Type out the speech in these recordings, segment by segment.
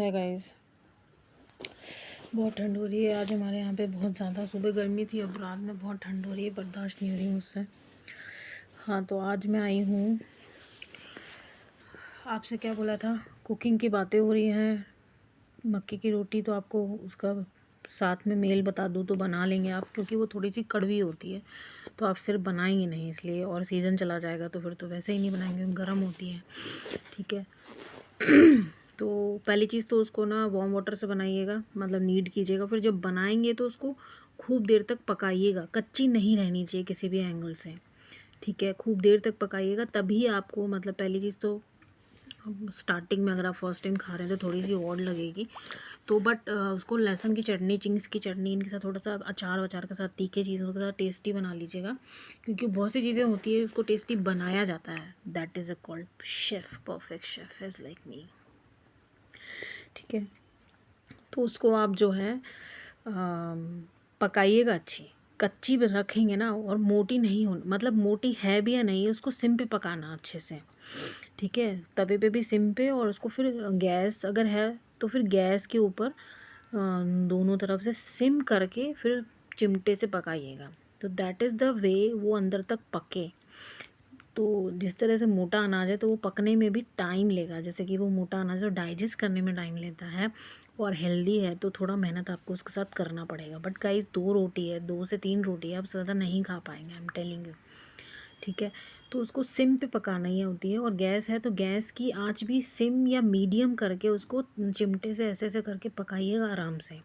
है गाइस, बहुत ठंड हो रही है आज हमारे यहाँ पे बहुत ज़्यादा। सुबह गर्मी थी, अब रात में बहुत ठंड हो रही है, बर्दाश्त नहीं हो रही मुझसे। हाँ, तो आज मैं आई हूँ, आपसे क्या बोला था, कुकिंग की बातें हो रही हैं। मक्की की रोटी तो आपको उसका साथ में मेल बता दूँ तो बना लेंगे आप, क्योंकि वो थोड़ी सी कड़वी होती है तो आप फिर बनाएंगे नहीं, इसलिए। और सीज़न चला जाएगा तो फिर तो वैसे ही नहीं बनाएंगे, गर्म होती है। ठीक है। तो पहली चीज़ तो उसको ना वार्म वाटर से बनाइएगा, मतलब नीड कीजिएगा। फिर जब बनाएंगे तो उसको खूब देर तक पकाइएगा, कच्ची नहीं रहनी चाहिए किसी भी एंगल से। ठीक है, खूब देर तक पकाइएगा, तभी आपको, मतलब पहली चीज़ तो स्टार्टिंग में अगर आप फर्स्ट टाइम खा रहे हैं तो थोड़ी सी ऑड लगेगी तो, बट उसको लहसुन की चटनी, चिंग्स की चटनी, इनके साथ थोड़ा सा अचार वचार के साथ, तीखे चीज़ों के साथ टेस्टी बना लीजिएगा। क्योंकि बहुत सी चीज़ें होती है उसको टेस्टी बनाया जाता है। That is a called chef, perfect chef is like me. ठीक है, तो उसको आप जो है पकाइएगा अच्छी, कच्ची भी रखेंगे ना, और मोटी नहीं हो, मतलब मोटी है भी या नहीं, उसको सिम पे पकाना अच्छे से। ठीक है, तवे पे भी सिम पे, और उसको फिर गैस अगर है तो फिर गैस के ऊपर दोनों तरफ से सिम करके फिर चिमटे से पकाइएगा। तो दैट इज़ द वे वो अंदर तक पके। तो जिस तरह से मोटा अनाज है तो वो पकने में भी टाइम लेगा, जैसे कि वो मोटा अनाज है डाइजेस्ट करने में टाइम लेता है, और हेल्दी है तो थोड़ा मेहनत आपको उसके साथ करना पड़ेगा। बट गाइस, 2 रोटी है, 2 से 3 रोटी है, आप ज़्यादा नहीं खा पाएंगे, आई एम टेलिंग यू। ठीक है, तो उसको सिम पे पकाना ही होती है, और गैस है तो गैस की आंच भी सिम या मीडियम करके उसको चिमटे से ऐसे ऐसे करके पकाइएगा आराम से।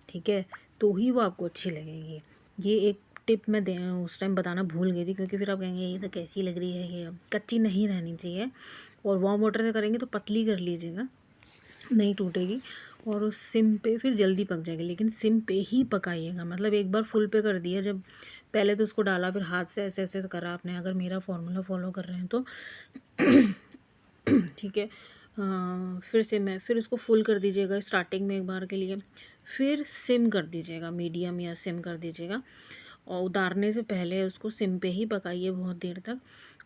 ठीक है, तो ही वो आपको अच्छी लगेगी। ये एक टिप मैं दे उस टाइम बताना भूल गई थी, क्योंकि फिर आप कहेंगे ये तो कैसी लग रही है, ये कच्ची नहीं रहनी चाहिए। और वार्म वाटर से करेंगे तो पतली कर लीजिएगा, नहीं टूटेगी, और उस सिम पे फिर जल्दी पक जाएगी। लेकिन सिम पे ही पकाइएगा, मतलब एक बार फुल पे कर दिया जब, पहले तो उसको डाला, फिर हाथ से ऐसे ऐसे करा आपने, अगर मेरा फॉर्मूला फॉलो कर रहे हैं तो। ठीक है, फिर सिम है, फिर उसको फुल कर दीजिएगा स्टार्टिंग में एक बार के लिए, फिर सिम कर दीजिएगा, मीडियम या सिम कर दीजिएगा, और उतारने से पहले उसको सिम पे ही पकाइए बहुत देर तक।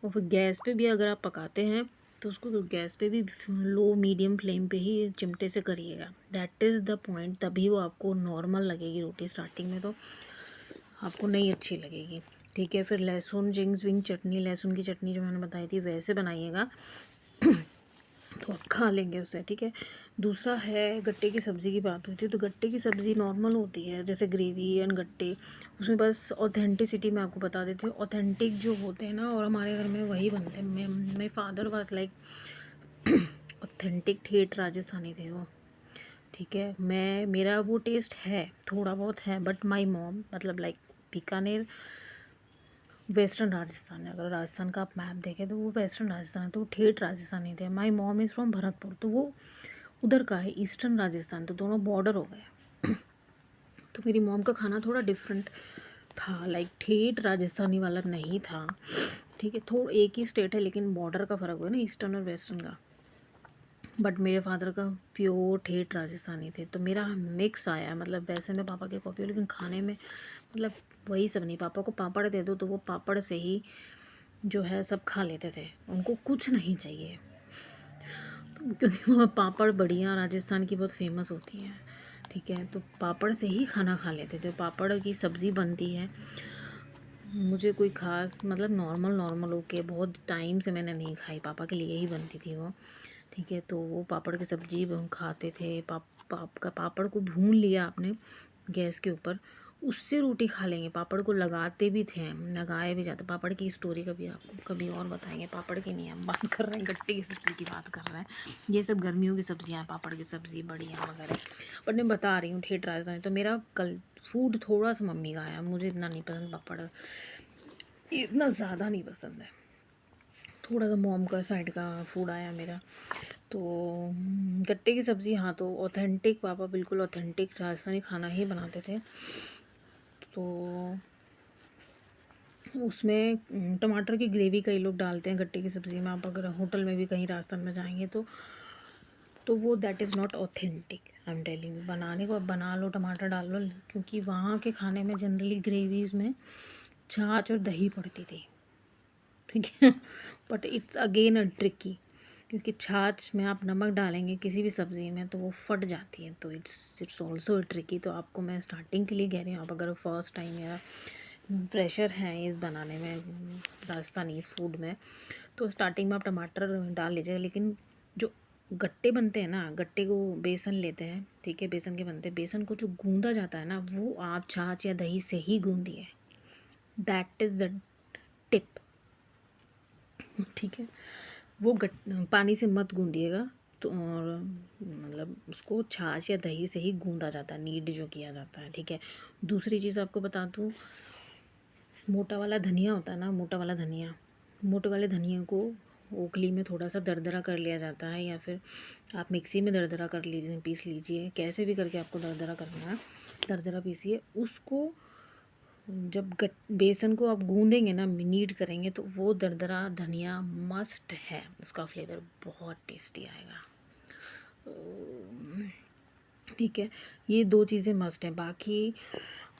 और फिर गैस पे भी अगर आप पकाते हैं तो उसको गैस पे भी लो मीडियम फ्लेम पे ही चिमटे से करिएगा। दैट इज़ द पॉइंट, तभी वो आपको नॉर्मल लगेगी रोटी। स्टार्टिंग में तो आपको नहीं अच्छी लगेगी। ठीक है, फिर लहसुन जिंग्स विंग चटनी, लहसुन की चटनी जो मैंने बताई थी वैसे बनाइएगा तो आप खा लेंगे उससे। ठीक है, दूसरा है गट्टे की सब्ज़ी की बात हुई थी, तो गट्टे की सब्ज़ी नॉर्मल होती है जैसे ग्रेवी एंड गट्टे, उसमें बस ऑथेंटिसिटी मैं आपको बता देती हूँ। ऑथेंटिक जो होते हैं ना, और हमारे घर में वही बनते हैं। My father was like authentic ठेठ राजस्थानी थे वो। ठीक है, मेरा वो टेस्ट है, थोड़ा बहुत है, बट माई मॉम, मतलब लाइक बीकानेर वेस्टर्न राजस्थान है। अगर राजस्थान का आप मैप देखें तो वो वेस्टर्न राजस्थान है, तो वो ठेठ राजस्थानी थे। My mom is from Bharatpur, तो वो उधर का है, ईस्टर्न राजस्थान, तो दोनों बॉर्डर हो गए। तो मेरी मॉम का खाना थोड़ा डिफरेंट था, लाइक ठेठ राजस्थानी वाला नहीं था। ठीक है, थोड़ा एक ही स्टेट है लेकिन बॉर्डर का फ़र्क हुआ ना, ईस्टर्न और वेस्टर्न का। बट मेरे फादर का प्योर ठेठ राजस्थानी थे, तो मेरा मिक्स आया, मतलब वैसे मैं पापा के कॉपी हूँ लेकिन खाने में मतलब वही सब नहीं। पापा को पापड़ दे दो तो वो पापड़ से ही जो है सब खा लेते थे, उनको कुछ नहीं चाहिए। तो क्योंकि वो पापड़ बढ़िया राजस्थान की बहुत फेमस होती हैं। ठीक है, तो पापड़ से ही खाना खा लेते थे। पापड़ की सब्ज़ी बनती है, मुझे कोई ख़ास, मतलब नॉर्मल नॉर्मल ओके, बहुत टाइम से मैंने नहीं खाई, पापा के लिए ही बनती थी वो। ठीक है, तो वो पापड़ की सब्ज़ी खाते थे। पापड़ को भून लिया आपने गैस के ऊपर, उससे रोटी खा लेंगे। पापड़ को लगाते भी थे, लगाए भी जाते। पापड़ की स्टोरी कभी आपको कभी और बताएंगे, पापड़ की नहीं हम बात कर रहे हैं, गट्टे की सब्ज़ी की बात कर रहे हैं। ये सब गर्मियों की सब्ज़ियाँ हैं, पापड़ की सब्ज़ी, बढ़िया वगैरह। बट मैं बता रही हूँ ठेठ राजस्थानी, तो मेरा कल फूड थोड़ा सा मम्मी का आया, मुझे इतना नहीं पसंद पापड़, इतना ज़्यादा नहीं पसंद है। थोड़ा सा मॉम का साइड का फूड आया मेरा। तो गट्टे की सब्ज़ी, हाँ, तो ऑथेंटिक, पापा बिल्कुल ऑथेंटिक राजस्थानी खाना ही बनाते थे। तो उसमें टमाटर की ग्रेवी कई लोग डालते हैं गट्टे की सब्ज़ी में। आप अगर होटल में भी कहीं राजस्थान में जाएंगे तो वो that is not authentic, I am telling you. बनाने को अब बना लो, टमाटर डाल लो, क्योंकि वहाँ के खाने में जनरली ग्रेवीज़ में छाछ और दही पड़ती थी। ठीक है, but it's again a tricky. क्योंकि छाछ में आप नमक डालेंगे किसी भी सब्ज़ी में तो वो फट जाती है, तो इट्स ऑल्सो ट्रिकी। तो आपको मैं स्टार्टिंग के लिए कह रही हूँ, आप अगर फर्स्ट टाइम या प्रेशर है इस बनाने में, राजस्थानी फूड में, तो स्टार्टिंग में आप टमाटर डाल लीजिएगा। लेकिन जो गट्टे बनते हैं ना, गट्टे को बेसन लेते हैं, ठीक है, बेसन के बनते हैं, बेसन को जो गूंदा जाता है ना, वो आप छाछ या दही से ही गूंदिए। दैट इज़ द टिप, ठीक है। वो पानी से मत गूंदिएगा। तो और मतलब उसको छाछ या दही से ही गूंदा जाता है, नीड जो किया जाता है, ठीक है। दूसरी चीज़ आपको बता दूँ, मोटा वाला धनिया होता है ना, मोटा वाला धनिया, मोटे वाले धनिया को ओखली में थोड़ा सा दरदरा कर लिया जाता है, या फिर आप मिक्सी में दरदरा कर लीजिए, पीस लीजिए, कैसे भी करके आपको दरदरा करना है, दरदरा पीसिए उसको। जब बेसन को आप गूंदेंगे ना, नीड करेंगे, तो वो दरदरा धनिया मस्ट है, उसका फ्लेवर बहुत टेस्टी आएगा। ठीक है, ये दो चीज़ें मस्ट हैं। बाकी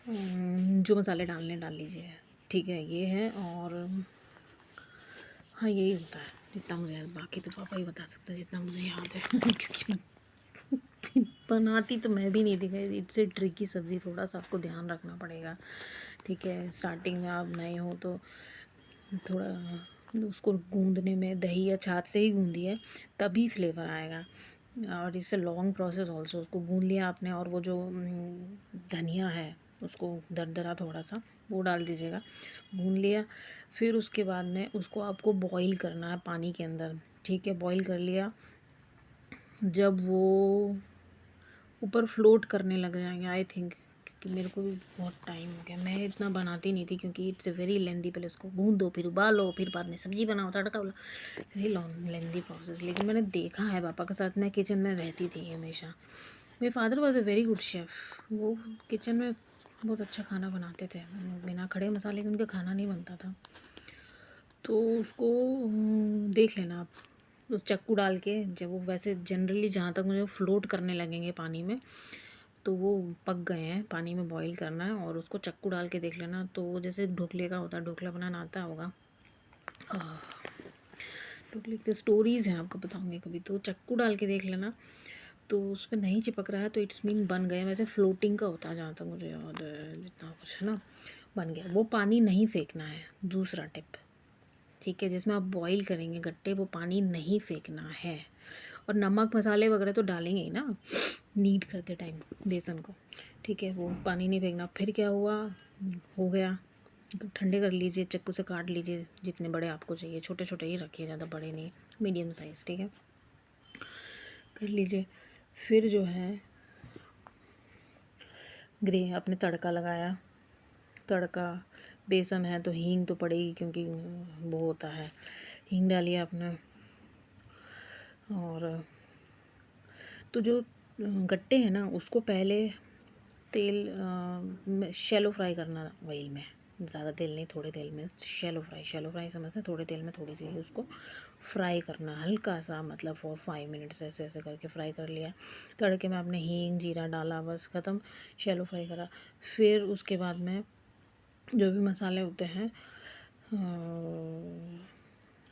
जो मसाले डालने डाल लीजिए, ठीक है, ये है। और हाँ, यही होता है जितना मुझे याद, बाकी तो पापा ही बता सकते हैं जितना मुझे याद है क्योंकि बनाती तो मैं भी नहीं थी। इट्स ए ट्रिकी सब्ज़ी, थोड़ा सा आपको ध्यान रखना पड़ेगा, ठीक है। स्टार्टिंग में आप नए हो तो थोड़ा उसको गूंदने में दही या छाछ से ही गूंदिए, तभी फ्लेवर आएगा। और इससे लॉन्ग प्रोसेस ऑल्सो, उसको गूंद लिया आपने, और वो जो धनिया है उसको दरदरा थोड़ा सा वो डाल दीजिएगा, भून लिया। फिर उसके बाद में उसको आपको बॉईल करना है पानी के अंदर, ठीक है। बॉईल कर लिया, जब वो ऊपर फ्लोट करने लग जाएंगे, आई थिंक, क्योंकि मेरे को भी बहुत टाइम हो गया, मैं इतना बनाती नहीं थी क्योंकि इट्स ए वेरी लेंदी। पहले उसको गूंद दो, फिर उबालो, फिर बाद में सब्ज़ी बनाओ, तड़का वाला, वेरी लॉन्ग लेंदी प्रोसेस। लेकिन मैंने देखा है पापा के साथ, मैं किचन में रहती थी हमेशा। मेरे father was a very good chef, वो किचन में बहुत अच्छा खाना बनाते थे, बिना खड़े मसाले के उनका खाना नहीं बनता था। तो उसको देख लेना आप, उस चक्कू डाल के, जब वो वैसे जनरली जहाँ तक मुझे फ्लोट करने लगेंगे पानी में, तो वो पक गए हैं, पानी में बॉईल करना है। और उसको चक्कू डाल के देख लेना, तो वो जैसे ढोकले का होता है, ढोकला बनाना आता होगा, ढोकले की स्टोरीज़ हैं, आपको बताऊँगी कभी, तो चक्कू डाल के देख लेना, तो उस पर नहीं चिपक रहा है तो इट्स मीन बन गए। वैसे फ्लोटिंग का होता है जहाँ तक मुझे याद है, जितना कुछ है ना, बन गया। वो पानी नहीं फेंकना है, दूसरा टिप, ठीक है। जिसमें आप बॉईल करेंगे गट्टे, वो पानी नहीं फेंकना है। और नमक मसाले वगैरह तो डालेंगे ही ना नीड करते टाइम बेसन को, ठीक है, वो पानी नहीं फेंकना। फिर क्या हुआ, हो गया, ठंडे कर लीजिए, चक्कू से काट लीजिए, जितने बड़े आपको चाहिए, छोटे छोटे ही रखिए, ज़्यादा बड़े नहीं, मीडियम साइज़, ठीक है, कर लीजिए। फिर जो है आपने तड़का लगाया, तड़का, बेसन है तो हींग तो पड़ेगी क्योंकि वो होता है, हींग डालिए आपने। और तो जो गट्टे हैं ना, उसको पहले तेल शैलो फ्राई करना ऑयल में, ज़्यादा तेल नहीं, थोड़े तेल में शैलो फ्राई, शैलो फ्राई समझते हैं, थोड़े तेल में थोड़ी सी उसको फ्राई करना, हल्का सा, मतलब 4-5 मिनट्स ऐसे ऐसे करके फ्राई कर लिया। तड़के में आपने हींग जीरा डाला, बस ख़त्म, शैलो फ्राई करा। फिर उसके बाद में जो भी मसाले होते हैं,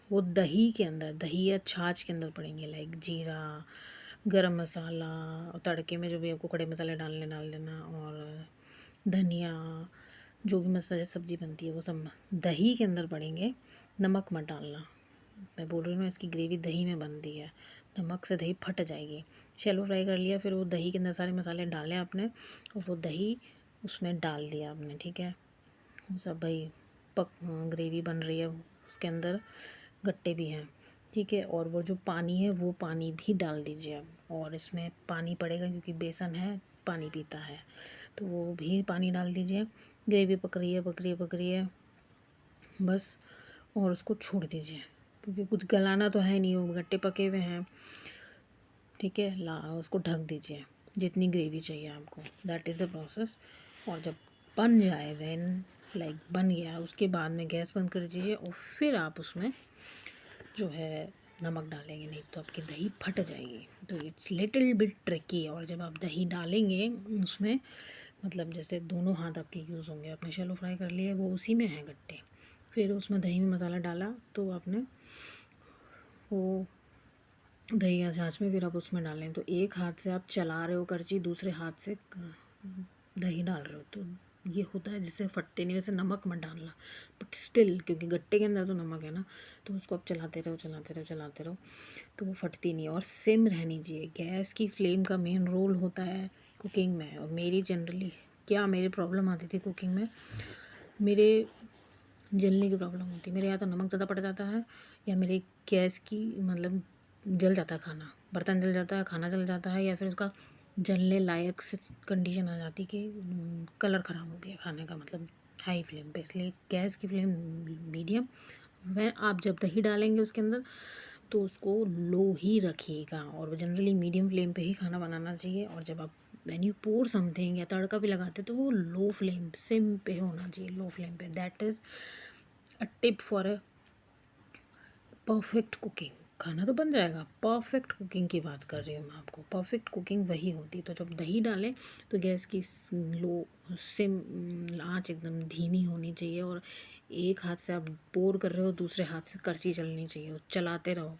वो दही के अंदर, दही या छाछ के अंदर पड़ेंगे, लाइक जीरा, गरम मसाला, और तड़के में जो भी आपको खड़े मसाले डालने डाल देना, और धनिया, जो भी मसाले सब्ज़ी बनती है वो सब दही के अंदर पड़ेंगे। नमक मत डालना, मैं बोल रही हूँ इसकी ग्रेवी दही में बनती है, नमक से दही फट जाएगी। शैलो फ्राई कर लिया, फिर वो दही के अंदर सारे मसाले डाले आपने, और वो दही उसमें डाल दिया आपने, ठीक है। सब भाई ग्रेवी बन रही है, उसके अंदर गट्टे भी हैं, ठीक है। और वो जो पानी है वो पानी भी डाल दीजिए आप, और इसमें पानी पड़ेगा क्योंकि बेसन है, पानी पीता है, तो वो भी पानी डाल दीजिए। ग्रेवी पक रही है, पक रही है, पक रही है, बस। और उसको छोड़ दीजिए, क्योंकि कुछ गलाना तो है नहीं, वो गट्टे पके हुए हैं, ठीक है। उसको ढक दीजिए जितनी ग्रेवी चाहिए आपको, दैट इज़ द प्रोसेस। और जब बन जाए, व्हेन लाइक बन गया, उसके बाद में गैस बंद कर दीजिए, और फिर आप उसमें जो है नमक डालेंगे, नहीं तो आपकी दही फट जाएगी। तो इट्स लिटिल बिट ट्रिकी। और जब आप दही डालेंगे उसमें, मतलब जैसे दोनों हाथ आपके यूज़ होंगे, आपने शैलो फ्राई कर लिए, वो उसी में है गट्टे, फिर उसमें दही में मसाला डाला, तो आपने वो दही या छाछ में, फिर आप उसमें डालें। तो एक हाथ से आप चला रहे हो करछी, दूसरे हाथ से दही डाल रहे हो, तो ये होता है जिससे फटते नहीं। वैसे नमक मत डालना, बट स्टिल क्योंकि गट्टे के अंदर तो नमक है ना, तो उसको आप चलाते रहो चलाते रहो चलाते रहो, तो वो फटती नहीं। और सिम रहनी चाहिए। गैस की फ्लेम का मेन रोल होता है कुकिंग में। और मेरी जनरली क्या मेरी प्रॉब्लम आती थी कुकिंग में, मेरे जलने की प्रॉब्लम होती है। मेरे या तो नमक ज़्यादा पड़ जाता है, या मेरे गैस की मतलब जल जाता है खाना, बर्तन जल जाता है, खाना जल जाता है, या फिर उसका जलने लायक से कंडीशन आ जाती कि कलर ख़राब हो गया खाने का, मतलब हाई फ्लेम पे। इसलिए गैस की फ्लेम मीडियम। वह आप जब दही डालेंगे उसके अंदर तो उसको लो ही रखिएगा, और जनरली मीडियम फ्लेम पे ही खाना बनाना चाहिए। और जब आप व्हेन यू पोर समथिंग या तड़का भी लगाते तो वो लो फ्लेम सिम पे होना चाहिए, लो फ्लेम पे। That is a tip for a perfect cooking. खाना तो बन जाएगा, परफेक्ट कुकिंग की बात कर रही हूँ मैं आपको। परफेक्ट कुकिंग वही होती है। तो जब दही डालें तो गैस की लो सिम आँच एकदम धीमी होनी चाहिए, और एक हाथ से आप पोर कर रहे हो, दूसरे हाथ से करछी चलनी चाहिए, और चलाते रहो,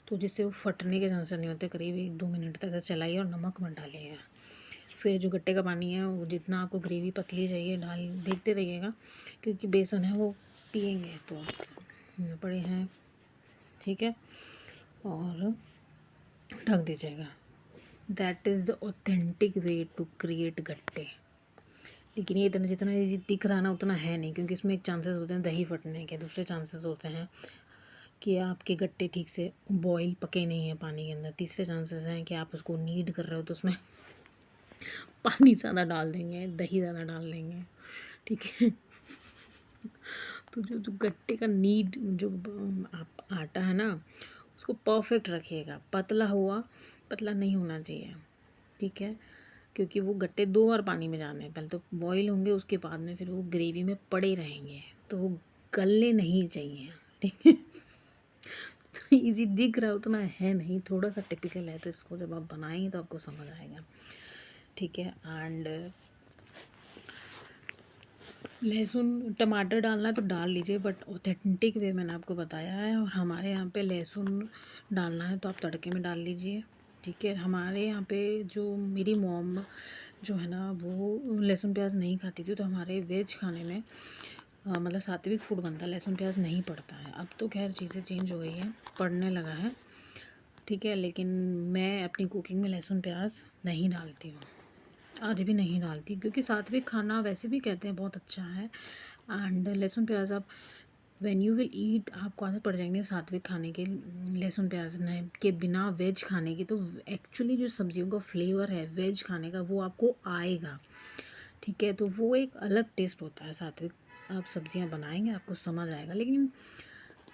तो जिससे वो फटने के चांसेस नहीं होते। करीब 1-2 मिनट तक चलाइए, और नमक मत डालिएगा। फिर जो गट्टे का पानी है, वो जितना आपको ग्रेवी पतली चाहिए डाल देखते रहिएगा, क्योंकि बेसन है वो पिएंगे। तो पड़े हैं, ठीक है, और ढक दीजिएगा। That is the authentic way to create gatte. लेकिन ये इतना जितना ये दिख रहा ना उतना है नहीं, क्योंकि इसमें एक चांसेस होते हैं दही फटने के, दूसरे चांसेस होते हैं कि आपके गट्टे ठीक से बॉईल पके नहीं हैं पानी के अंदर, तीसरे चांसेस हैं कि आप उसको नीड कर रहे हो तो उसमें पानी ज़्यादा डाल देंगे, दही ज़्यादा डाल देंगे, ठीक है। तो जो जो गट्टे का नीड जो आप आटा है ना, उसको परफेक्ट रखिएगा। पतला हुआ, पतला नहीं होना चाहिए, ठीक है, क्योंकि वो गट्टे 2 बार पानी में जाने हैं। पहले तो बॉईल होंगे, उसके बाद में फिर वो ग्रेवी में पड़े रहेंगे, तो वो गलने नहीं चाहिए, ठीक है। तो ईज़ी दिख रहा है उतना है नहीं, थोड़ा सा टिपिकल है। तो इसको जब आप बनाएंगे तो आपको समझ आएगा, ठीक है। एंड लहसुन टमाटर डालना है तो डाल लीजिए, बट ऑथेंटिक वे मैंने आपको बताया है। और हमारे यहाँ पे लहसुन डालना है तो आप तड़के में डाल लीजिए, ठीक है। हमारे यहाँ पे जो मेरी मॉम जो है ना, वो लहसुन प्याज नहीं खाती थी, तो हमारे वेज खाने में मतलब सात्विक फूड बनता है, लहसुन प्याज नहीं पड़ता है। अब तो खैर चीज़ें चेंज हो गई हैं, पड़ने लगा है, ठीक है। लेकिन मैं अपनी कुकिंग में लहसुन प्याज नहीं डालती हूँ, आज भी नहीं डालती, क्योंकि सात्विक खाना वैसे भी कहते हैं बहुत अच्छा है। एंड लहसुन प्याज आप व्हेन यू विल ईट, आपको आदत पड़ जाएंगे सात्विक खाने के, लहसुन प्याज नहीं के बिना वेज खाने की, तो एक्चुअली जो सब्जियों का फ्लेवर है वेज खाने का वो आपको आएगा, ठीक है। तो वो एक अलग टेस्ट होता है सात्विक। आप सब्जियां बनाएंगे आपको समझ आएगा। लेकिन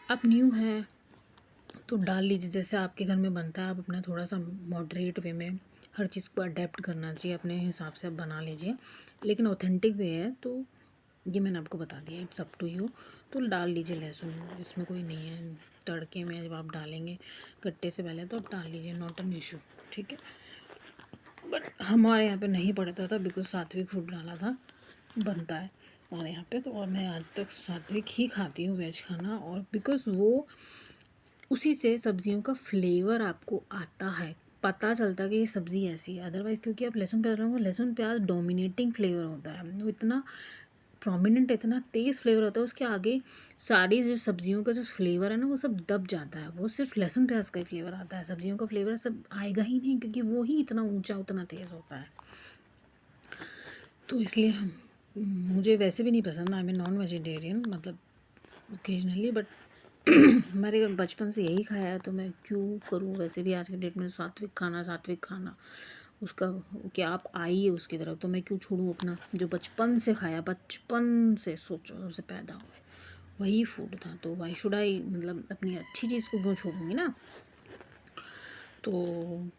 आप न्यू हैं तो डाल लीजिए, जैसे आपके घर में बनता है। आप अपना थोड़ा सा मॉडरेट वे में हर चीज़ को अडेप्ट करना चाहिए, अपने हिसाब से आप बना लीजिए। लेकिन ऑथेंटिक वे है तो ये मैंने आपको बता दिया, इट्स अप टू यू। तो डाल लीजिए लहसुन, इसमें कोई नहीं है। तड़के में जब आप डालेंगे गट्टे से पहले तो आप डाल लीजिए, नॉट एन इशू, ठीक है। बट हमारे यहाँ पे नहीं पड़ता था, बिकॉज सात्विक फूड डाला था, बनता है हमारे यहाँ पे। तो और मैं आज तक सात्विक ही खाती हूँ वेज खाना, और बिकॉज़ वो उसी से सब्जियों का फ्लेवर आपको आता है, पता चलता है कि ये सब्ज़ी ऐसी है। अदरवाइज़ क्योंकि आप लहसुन प्याज डालोगे, लहसुन प्याज डोमिनेटिंग फ्लेवर होता है, वो इतना प्रोमिनेंट, इतना तेज़ फ्लेवर होता है, उसके आगे सारी जो सब्जियों का जो फ्लेवर है ना वो सब दब जाता है। वो सिर्फ लहसुन प्याज का ही फ्लेवर आता है, सब्जियों का फ्लेवर सब आएगा ही नहीं, क्योंकि वो ही इतना ऊंचा उतना तेज़ होता है। तो इसलिए मुझे वैसे भी नहीं पसंद, आई एम नॉन वेजिटेरियन, मतलब ओकेजनली, बट हमारे घर बचपन से यही खाया है, तो मैं क्यों करूँ। वैसे भी आज के डेट में सात्विक खाना उसका क्या आप आइए उसकी तरफ, तो मैं क्यों छोड़ूँ अपना जो बचपन से खाया, बचपन से सोचो जब से पैदा हुए वही फूड था, तो वाई शुड आई, मतलब अपनी अच्छी चीज़ को क्यों छोड़ूंगी ना। तो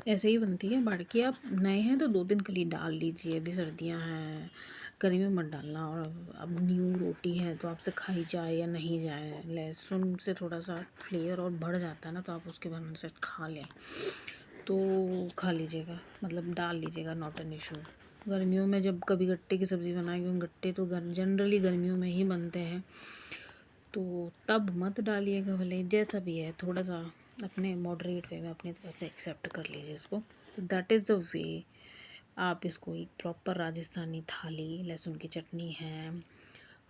ऐसे ही बनती है। बाकी आप नए हैं तो 2 दिन के लिए डाल लीजिए, अभी सर्दियाँ हैं, गर्मी में मत डालना। और अब न्यू रोटी है तो आपसे खाई जाए या नहीं जाए, लहसुन से थोड़ा सा फ्लेवर और बढ़ जाता है ना, तो आप उसके बाद से खा लें तो खा लीजिएगा, मतलब डाल लीजिएगा, नॉट एन इशू। गर्मियों में जब कभी गट्टे की सब्ज़ी बनाएंगे, क्योंकि गट्टे तो जनरली गर्मियों में ही बनते हैं, तो तब मत डालिएगा, भले जैसा भी है थोड़ा सा अपने मॉडरेट वे में अपनी तरफ से एक्सेप्ट कर लीजिए इसको। तो दैट इज़ द वे आप इसको एक प्रॉपर राजस्थानी थाली, लहसुन की चटनी है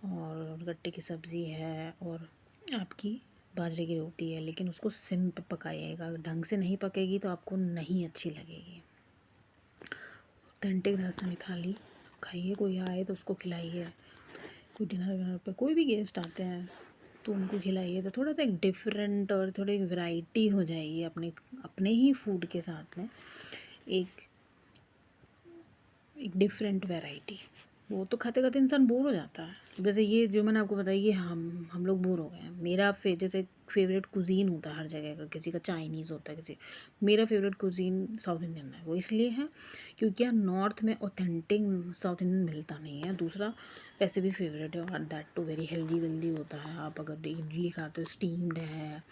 और गट्टे की सब्ज़ी है और आपकी बाजरे की रोटी है, लेकिन उसको सिम पे पकाइएगा। ढंग से नहीं पकेगी तो आपको नहीं अच्छी लगेगी। ऑथेंटिक राजस्थानी थाली खाइए, कोई आए तो उसको खिलाइए, कोई डिनर विनर पे कोई भी गेस्ट आते हैं तो उनको खिलाइए, तो थोड़ा सा एक डिफरेंट और थोड़ी वैरायटी हो जाएगी अपने अपने ही फूड के साथ में, एक एक डिफरेंट वैरायटी। वो तो खाते खाते इंसान बोर हो जाता है। जैसे ये जो मैंने आपको बताया, ये हम लोग बोर हो गए हैं। मेरा जैसे फेवरेट कुजीन होता है हर जगह का, किसी का चाइनीज़ होता है, किसी मेरा फेवरेट कुजीन साउथ इंडियन है। वो इसलिए है क्योंकि यार नॉर्थ में ऑथेंटिक साउथ इंडियन मिलता नहीं है। दूसरा वैसे भी फेवरेट है और that too very healthy wealthy होता है। आप अगर इडली खाते हो स्टीम्ड है,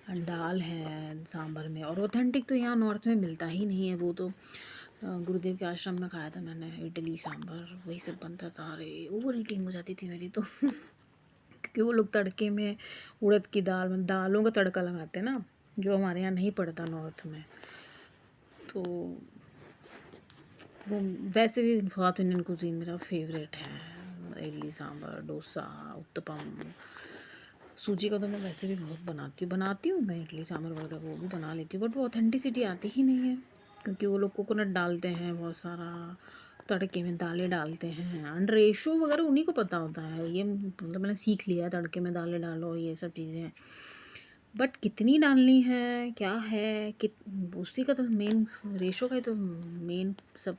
दाल है सांभर में, और ऑथेंटिक तो यहाँ नॉर्थ में मिलता ही नहीं है। वो तो गुरुदेव के आश्रम में खाया था मैंने, इडली सांभर वही सब बनता था। अरे ओवर ईटिंग हो जाती थी मेरी तो क्योंकि वो लोग तड़के में उड़द की दाल में दालों का तड़का लगाते हैं ना, जो हमारे यहाँ नहीं पड़ता नॉर्थ में। तो वो वैसे भी साउथ इंडियन कुजीन मेरा फेवरेट है। इडली सांभर, डोसा, उत्तपम। सूजी का तो मैं वैसे भी बहुत बनाती हूँ मैं इडली सांभर वगैरह वो भी बना लेती हूँ, बट वो ऑथेंटिसिटी आती ही नहीं है क्योंकि वो लोग कोकोनट डालते हैं बहुत सारा, तड़के में दालें डालते हैं, एंड रेशो वगैरह उन्हीं को पता होता है। ये मतलब मैंने सीख लिया, तड़के में दालें डालो ये सब चीज़ें, बट कितनी डालनी है क्या है उसी का तो मेन रेशो का ही तो मेन सब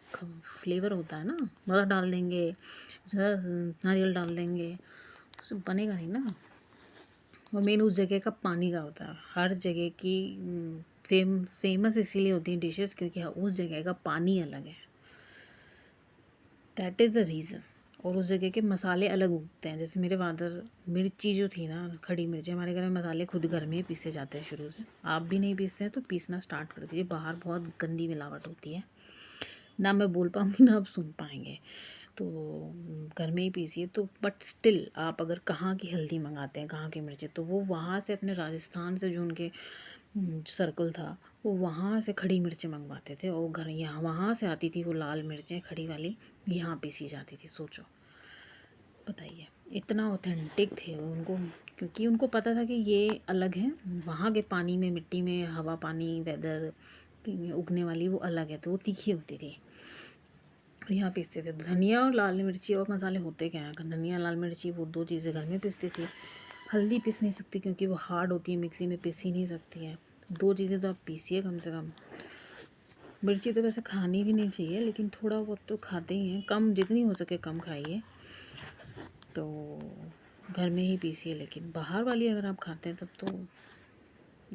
फ्लेवर होता है ना। ज़्यादा डाल देंगे, ज़्यादा नारियल डाल देंगे, सब बनेगा नहीं ना। और मेन उस जगह का पानी का होता है। हर जगह की फेमस इसीलिए होती हैं डिशेस क्योंकि उस जगह का पानी अलग है, दैट इज़ द रीज़न। और उस जगह के मसाले अलग उगते हैं। जैसे मेरे फादर, मिर्ची जो थी ना, खड़ी मिर्ची, हमारे घर में मसाले खुद घर में ही पीसे जाते हैं शुरू से। आप भी नहीं पीसते हैं तो पीसना स्टार्ट कर दीजिए। बाहर बहुत गंदी मिलावट होती है, ना मैं बोल पाऊँगी ना आप सुन पाएंगे। तो घर में ही पीसिए। तो बट स्टिल आप अगर कहाँ की हल्दी मंगाते हैं, कहाँ की मिर्ची, तो वो वहाँ से अपने राजस्थान से जो उनके सर्कल था वो वहाँ से खड़ी मिर्चें मंगवाते थे और घर यहाँ वहाँ से आती थी वो लाल मिर्चें खड़ी वाली, यहाँ पीसी जाती थी। सोचो, बताइए, इतना ऑथेंटिक थे वो उनको, क्योंकि उनको पता था कि ये अलग है, वहाँ के पानी में, मिट्टी में, हवा पानी वेदर में उगने वाली वो अलग है, तो वो तीखी होती थी। यहाँ पीसते थे धनिया और लाल मिर्ची, और मसाले होते क्या हैं, धनिया लाल मिर्ची वो दो चीज़ें घर में पीसती थी। हल्दी पीस नहीं सकती क्योंकि वो हार्ड होती है, मिक्सी में पीस ही नहीं सकती है। दो चीज़ें तो आप पीसिए कम से कम। मिर्ची तो वैसे खानी भी नहीं चाहिए, लेकिन थोड़ा बहुत तो खाते ही हैं, कम जितनी हो सके कम खाइए। तो घर में ही पीसिए, लेकिन बाहर वाली अगर आप खाते हैं तब तो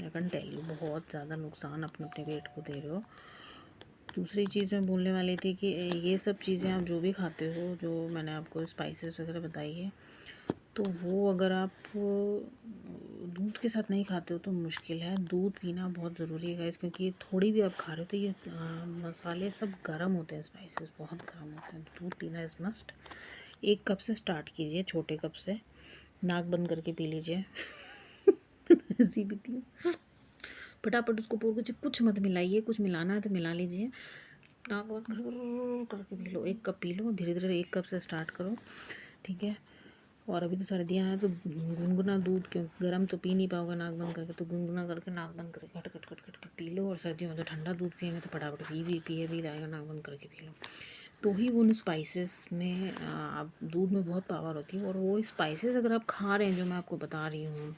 आई कैन टेल यू बहुत ज़्यादा नुकसान अपने अपने पेट को दे रहे हो। दूसरी चीज़ मैं बोलने वाली थी कि ये सब चीज़ें आप जो भी खाते हो, जो मैंने आपको स्पाइसेस वगैरह बताई है, तो वो अगर आप दूध के साथ नहीं खाते हो तो मुश्किल है। दूध पीना बहुत ज़रूरी है गाइस, क्योंकि थोड़ी भी आप खा रहे हो तो ये मसाले सब गर्म होते हैं, स्पाइसेस बहुत गर्म होते हैं। दूध पीना इज़ मस्ट। 1 कप से स्टार्ट कीजिए, छोटे कप से, नाक बंद करके पी लीजिए ऐसी पीती हूँ, फटाफट उसको पूरे कुछ मत मिलाइए, कुछ मिलाना है तो मिला लीजिए, नाक बंद करके P low. 1 cup P low, धीरे धीरे 1 कप से स्टार्ट करो, ठीक है। और अभी तो सर्दियाँ हैं तो गुनगुना दूध, क्यों गर्म तो पी नहीं पाओगे नाक बंद करके, तो गुनगुना करके नाक बंद करके खट खट खट खट के पी लो। और सर्दियों में तो ठंडा दूध पिएंगे तो फटाफट पिए भी जाएगा, नाक बंद करके पी लो। तो ही वो उन स्पाइसेस में आप दूध में बहुत पावर होती है, और वो स्पाइसेस अगर आप खा रहे हैं जो मैं आपको बता रही हूँ,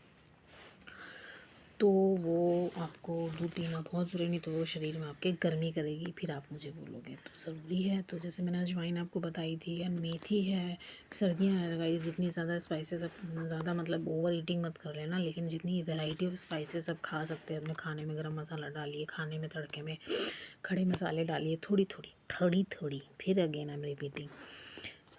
तो वो आपको दूध पीना बहुत ज़रूरी, नहीं तो वो शरीर में आपके गर्मी करेगी, फिर आप मुझे बोलोगे, तो ज़रूरी है। तो जैसे मैंने अजवाइन आपको बताई थी, या मेथी है। सर्दियाँ हैं गाइस, जितनी ज़्यादा स्पाइसेस आप ज़्यादा मतलब ओवर ईटिंग मत कर लेना, लेकिन जितनी वैरायटी ऑफ स्पाइसेस आप खा सकते हैं अपने खाने में, गरम मसाला डालिए, खाने में तड़के में खड़े मसाले डालिए, थोड़ी थोड़ी, फिर अगेन आई एम रिपीटिंग,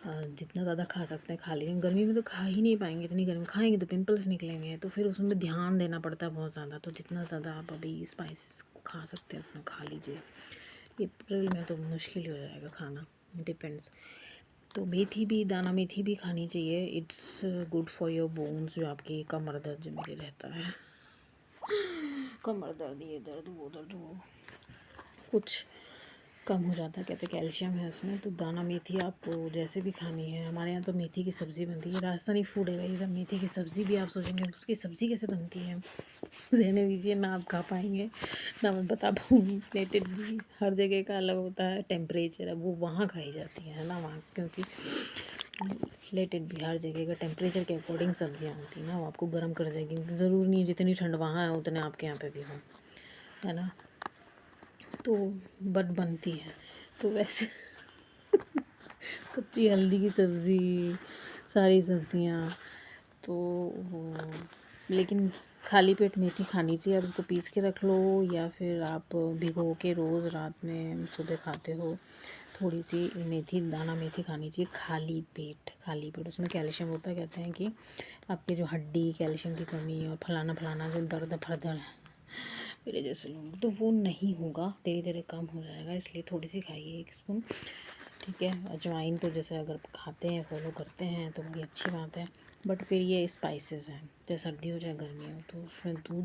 जितना ज़्यादा खा सकते हैं खा लीजिए। गर्मी में तो खा ही नहीं पाएंगे, इतनी गर्मी खाएंगे तो पिंपल्स निकलेंगे, तो फिर उसमें ध्यान देना पड़ता है बहुत ज़्यादा। तो जितना ज़्यादा आप अभी स्पाइसेस खा सकते हैं उतना खा लीजिए। अप्रैल में तो मुश्किल ही हो जाएगा खाना, डिपेंड्स। तो मेथी भी, दाना मेथी भी खानी चाहिए, it's good for your bones, जो आपकी कमर दर्द जो मेरे रहता है कमर दर्द, ये दर्द, वो दर्द, वो कुछ कम हो जाता है। कहते कैल्शियम है उसमें। तो दाना मेथी आपको जैसे भी खानी है, हमारे यहाँ तो मेथी की सब्ज़ी बनती है। राजस्थानी फूड है ये सब। मेथी की सब्ज़ी भी आप सोचेंगे तो उसकी सब्ज़ी कैसे बनती है, रहने दीजिए, ना आप खा पाएंगे ना मैं बता पाऊँगी। प्लेटेड भी हर जगह का अलग होता है, टेम्परेचर है वो वहाँ खाई जाती है ना वहाँ, क्योंकि प्लेटेड भी हर जगह का टेम्परेचर के अकॉर्डिंग सब्जियाँ होती हैं ना, वो आपको गर्म कर जाएगी। ज़रूरी नहीं है जितनी ठंड वहाँ है उतने आपके यहाँ पे भी हो, है ना। तो बट बनती है तो वैसे कच्ची हल्दी की सब्ज़ी, सारी सब्ज़ियाँ तो लेकिन खाली पेट मेथी खानी चाहिए। आप उसको पीस के रख लो या फिर आप भिगो के रोज़ रात में सुबह खाते हो। थोड़ी सी मेथी, दाना मेथी खानी चाहिए खाली पेट। खाली पेट उसमें कैल्शियम होता है। कहते हैं कि आपके जो हड्डी, कैल्शियम की कमी और फलाना फलाना जो दर्द फर्दर है मेरे जैसे लोग, तो वो नहीं होगा, धीरे धीरे कम हो जाएगा। इसलिए थोड़ी सी खाइए, 1 स्पून, ठीक है। अजवाइन तो जैसे अगर खाते हैं, फॉलो करते हैं तो बड़ी अच्छी बात है। बट फिर ये स्पाइसेस हैं, चाहे सर्दी हो चाहे गर्मी हो, तो उसमें दूध